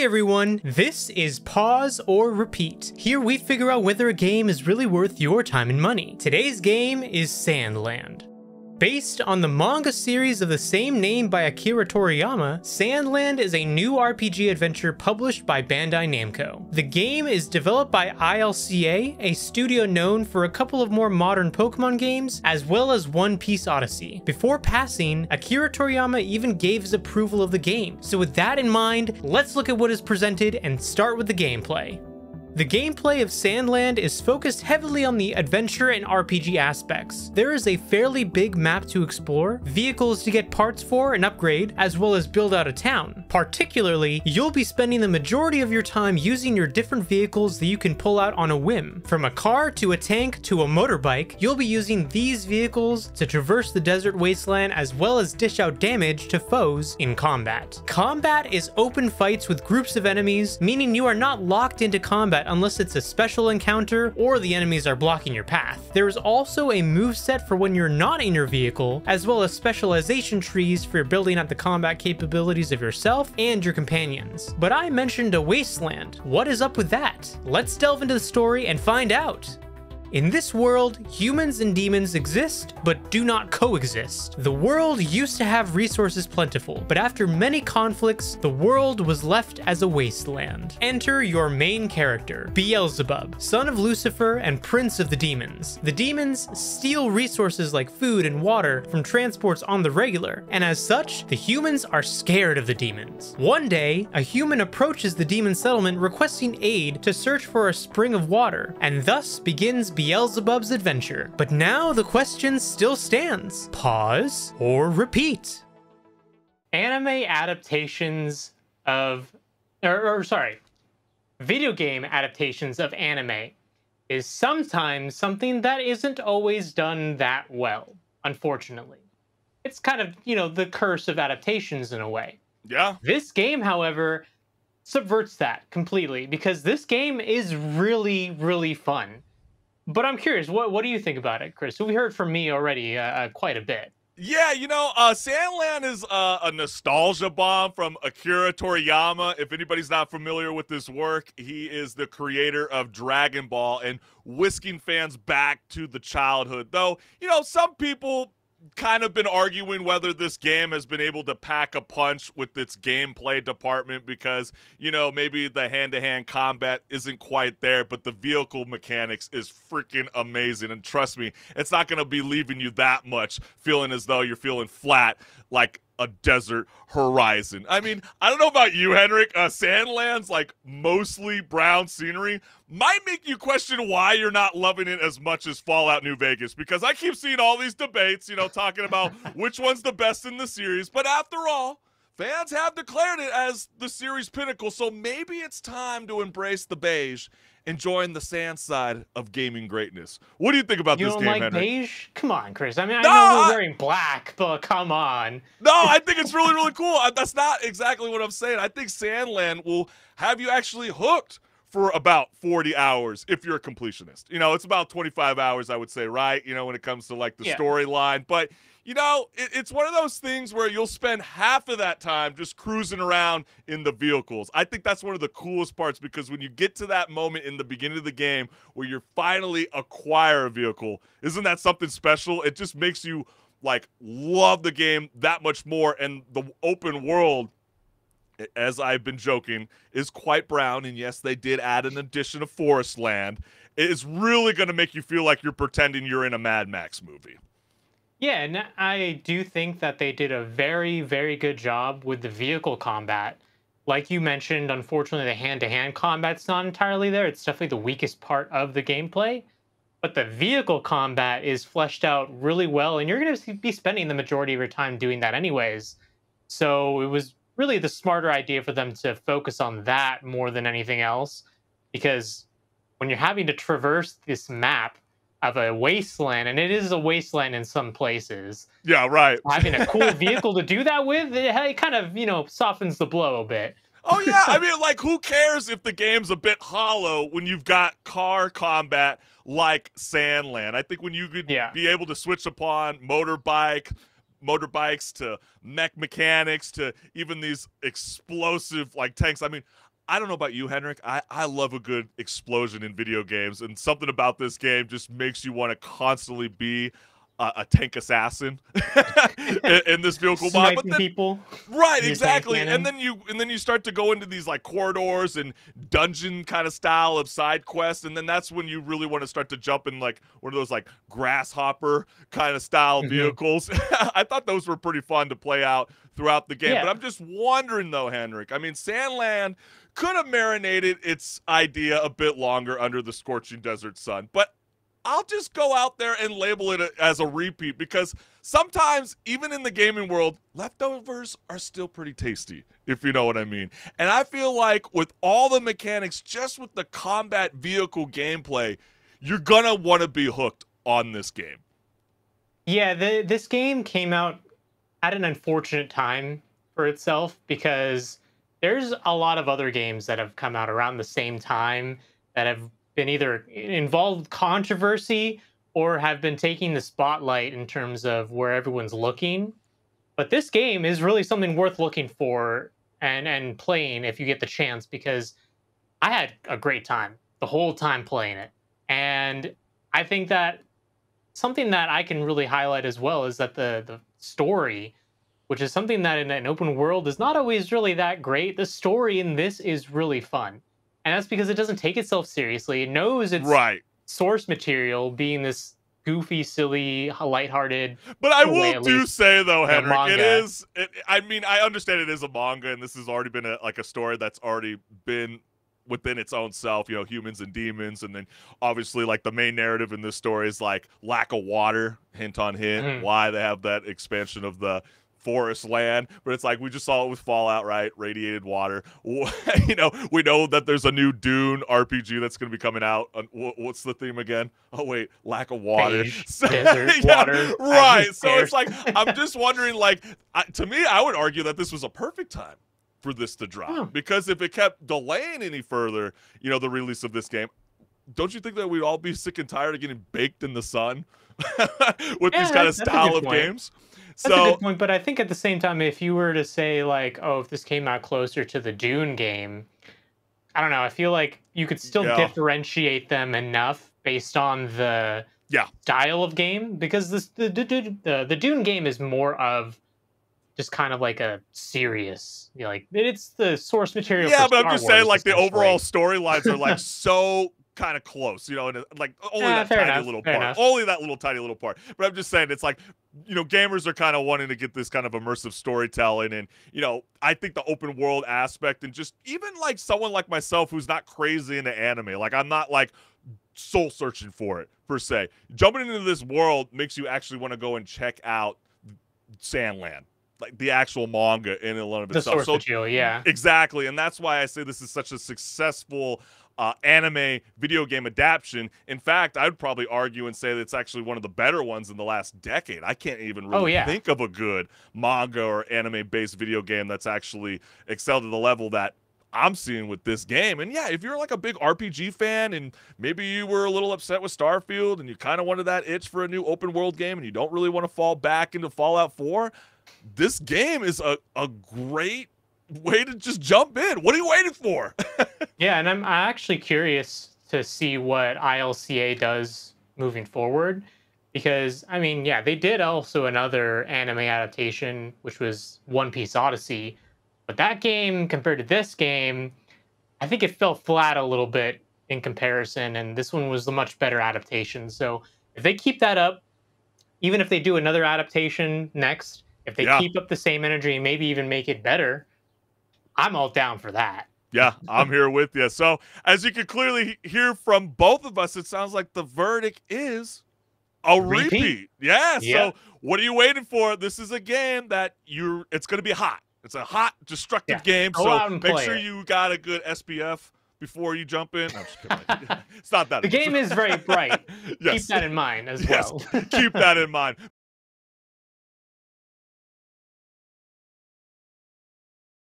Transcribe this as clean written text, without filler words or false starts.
everyone, this is Pause or Repeat. Here we figure out whether a game is really worth your time and money. Today's game is Sandland. Based on the manga series of the same name by Akira Toriyama, Sandland is a new RPG adventure published by Bandai Namco. The game is developed by ILCA, a studio known for a couple of more modern Pokemon games, as well as One Piece Odyssey. Before passing, Akira Toriyama even gave his approval of the game. So with that in mind, let's look at what is presented and start with the gameplay. The gameplay of Sandland is focused heavily on the adventure and RPG aspects. There is a fairly big map to explore, vehicles to get parts for and upgrade, as well as build out a town. Particularly, you'll be spending the majority of your time using your different vehicles that you can pull out on a whim. From a car to a tank to a motorbike, you'll be using these vehicles to traverse the desert wasteland as well as dish out damage to foes in combat. Combat is open fights with groups of enemies, meaning you are not locked into combat unless it's a special encounter or the enemies are blocking your path. There is also a moveset for when you're not in your vehicle, as well as specialization trees for building out the combat capabilities of yourself and your companions. But I mentioned a wasteland. What is up with that? Let's delve into the story and find out. In this world, humans and demons exist, but do not coexist. The world used to have resources plentiful, but after many conflicts, the world was left as a wasteland. Enter your main character, Beelzebub, son of Lucifer and prince of the demons. The demons steal resources like food and water from transports on the regular, and as such, the humans are scared of the demons. One day, a human approaches the demon settlement requesting aid to search for a spring of water, and thus begins Beelzebub's adventure. But now the question still stands. Pause or repeat? Anime adaptations of, video game adaptations of anime is sometimes something that isn't always done that well, unfortunately. It's kind of, the curse of adaptations in a way. Yeah. This game, however, subverts that completely because this game is really, really fun. But I'm curious, what do you think about it, Chris? So we heard from me already quite a bit. Yeah, Sandland is a nostalgia bomb from Akira Toriyama. If anybody's not familiar with this work, he is the creator of Dragon Ball and whisking fans back to the childhood. Though, some people kind of been arguing whether this game has been able to pack a punch with its gameplay department because, maybe the hand-to-hand combat isn't quite there, but the vehicle mechanics is freaking amazing. And trust me, it's not going to be leaving you that much feeling as though you're feeling flat like a desert horizon. I mean, I don't know about you, Henrik. Sandland's like mostly brown scenery might make you question why you're not loving it as much as Fallout New Vegas, because I keep seeing all these debates, talking about which one's the best in the series. But after all, fans have declared it as the series pinnacle, so maybe it's time to embrace the beige and join the sand side of gaming greatness. What do you think about this game, Henrik? You don't like beige? Come on, Chris. I mean, I know we're wearing black, but come on. No, I think it's really, really cool. That's not exactly what I'm saying. I think Sandland will have you actually hooked for about 40 hours if you're a completionist. It's about 25 hours, I would say, right? When it comes to like the storyline. But, it's one of those things where you'll spend half of that time just cruising around in the vehicles. I think that's one of the coolest parts because when you get to that moment in the beginning of the game where you finally acquire a vehicle, isn't that something special? It just makes you like love the game that much more. And the open world, as I've been joking, is quite brown. And yes, they did add an addition of forest land. It is really going to make you feel like you're pretending you're in a Mad Max movie. Yeah, and I do think that they did a very, very good job with the vehicle combat. Like you mentioned, unfortunately, the hand-to-hand combat's not entirely there. It's definitely the weakest part of the gameplay. But the vehicle combat is fleshed out really well, and you're going to be spending the majority of your time doing that anyways. So it was really the smarter idea for them to focus on that more than anything else, because when you're having to traverse this map of a wasteland, and it is a wasteland in some places. Yeah, right. Having a cool vehicle to do that with, it kind of, softens the blow a bit. Oh, yeah. I mean, like, who cares if the game's a bit hollow when you've got car combat like Sandland? I think when you could be able to switch upon motorbikes to mech mechanics to even these explosive, like, tanks. I mean, I don't know about you, Henrik. I love a good explosion in video games, and something about this game just makes you want to constantly be a tank assassin in this vehicle mod. But Sniping then, people. right, Your tank exactly. cannon. And then you start to go into these like corridors and dungeon kind of style of side quests, and then that's when you really want to start to jump in like one of those like grasshopper kind of style vehicles. I thought those were pretty fun to play out throughout the game. Yeah. But I'm just wondering though, Henrik. I mean, Sandland could have marinated its idea a bit longer under the scorching desert sun, but I'll just go out there and label it as a repeat, because sometimes, even in the gaming world, leftovers are still pretty tasty, if you know what I mean. And I feel like with all the mechanics, just with the combat vehicle gameplay, you're gonna want to be hooked on this game. Yeah, this game came out at an unfortunate time for itself, because there's a lot of other games that have come out around the same time that have been either involved controversy or have been taking the spotlight in terms of where everyone's looking. But this game is really something worth looking for and playing if you get the chance, because I had a great time the whole time playing it. And I think that something that I can really highlight as well is that the story, which is something that in an open world is not always really that great. The story in this is really fun. And that's because it doesn't take itself seriously. It knows its source material being this goofy, silly, lighthearted. But I will say though, Henrik, I mean, I understand it is a manga, and this has already been a story that's already been within its own self, you know, humans and demons. And then obviously like the main narrative in this story is like lack of water, hint on hint, why they have that expansion of the forest land. But it's like we just saw it with Fallout, right? Radiated water. You know, we know that there's a new Dune RPG that's going to be coming out. What's the theme again? Oh wait, lack of water. Desert water. Right. So it's like, I'm just wondering, like, to me, I would argue that this was a perfect time for this to drop, because if it kept delaying any further, you know, the release of this game, don't you think that we'd all be sick and tired of getting baked in the sun with these kind of style of games? That's a good point, but I think at the same time, if you were to say like, oh, if this came out closer to the Dune game, I don't know. I feel like you could still differentiate them enough based on the style of game, because the Dune game is more of just kind of like a serious, you know, like it's the source material. Yeah, but I'm just saying, like, the overall storylines are like so kind of close, you know, and like only that tiny little part, only that little tiny little part. But I'm just saying, it's like, you know, gamers are kind of wanting to get this kind of immersive storytelling, and you know, I think the open world aspect, and just even like someone like myself who's not crazy into anime, like I'm not like soul searching for it per se. Jumping into this world makes you actually want to go and check out Sandland, like the actual manga in and of itself. The source material, yeah. Exactly, and that's why I say this is such a successful anime video game adaptation. In fact, I would probably argue and say that it's actually one of the better ones in the last decade. I can't even really think of a good manga or anime-based video game that's actually excelled to the level that I'm seeing with this game. And yeah, if you're like a big RPG fan and maybe you were a little upset with Starfield and you kind of wanted that itch for a new open world game and you don't really want to fall back into Fallout 4, this game is a great way to just jump in. What are you waiting for? Yeah, and I'm actually curious to see what ILCA does moving forward, because I mean, yeah, they did also another anime adaptation, which was One Piece Odyssey, but that game compared to this game, I think it fell flat a little bit in comparison, and this one was the much better adaptation. So if they keep that up, even if they do another adaptation next, if they keep up the same energy and maybe even make it better, I'm all down for that. Yeah, I'm here with you. So as you can clearly hear from both of us, it sounds like the verdict is a repeat. Yeah, so what are you waiting for? This is a game that it's going to be hot. It's a hot, destructive game. So make sure you got a good SPF before you jump in. No, I'm just kidding. It's not that. The game is very bright. Keep that in mind as well. Keep that in mind.